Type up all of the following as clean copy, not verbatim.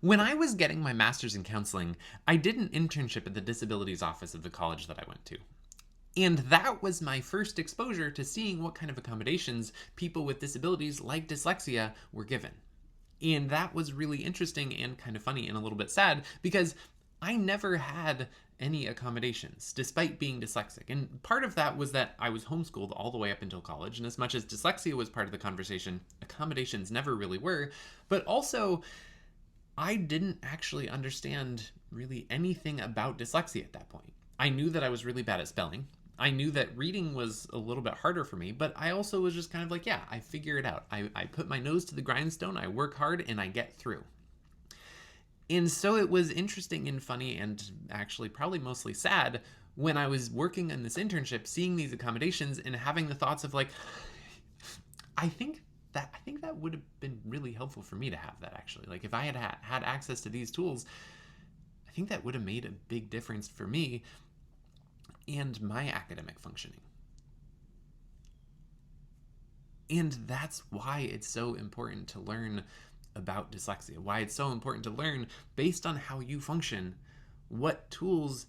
When I was getting my master's in counseling, I did an internship at the disabilities office of the college that I went to. And that was my first exposure to seeing what kind of accommodations people with disabilities like dyslexia were given. And that was really interesting and kind of funny and a little bit sad because I never had any accommodations despite being dyslexic. And part of that was that I was homeschooled all the way up until college. And as much as dyslexia was part of the conversation, accommodations never really were. But also, I didn't actually understand really anything about dyslexia at that point. I knew that I was really bad at spelling. I knew that reading was a little bit harder for me, but I also was just kind of like, yeah, I figure it out. I put my nose to the grindstone, I work hard, and I get through. And so it was interesting and funny and actually probably mostly sad when I was working in this internship, seeing these accommodations and having the thoughts of like, I think that would have been really helpful for me to have that actually. Like if I had access to these tools, I think that would have made a big difference for me and my academic functioning. And that's why it's so important to learn about dyslexia, why it's so important to learn based on how you function, what tools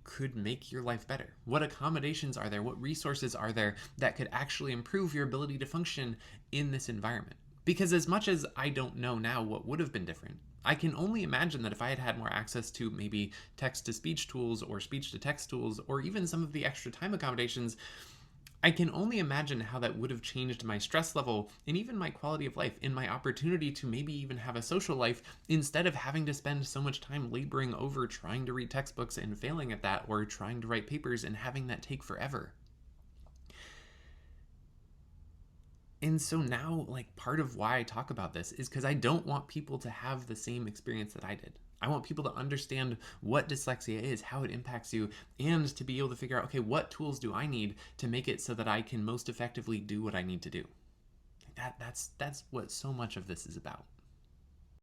could make your life better. What accommodations are there? What resources are there that could actually improve your ability to function in this environment? Because as much as I don't know now what would have been different, I can only imagine that if I had had more access to maybe text-to-speech tools or speech-to-text tools or even some of the extra time accommodations, I can only imagine how that would have changed my stress level and even my quality of life and my opportunity to maybe even have a social life instead of having to spend so much time laboring over trying to read textbooks and failing at that or trying to write papers and having that take forever. And so now, like, part of why I talk about this is because I don't want people to have the same experience that I did. I want people to understand what dyslexia is, how it impacts you, and to be able to figure out, okay, what tools do I need to make it so that I can most effectively do what I need to do? That's what so much of this is about.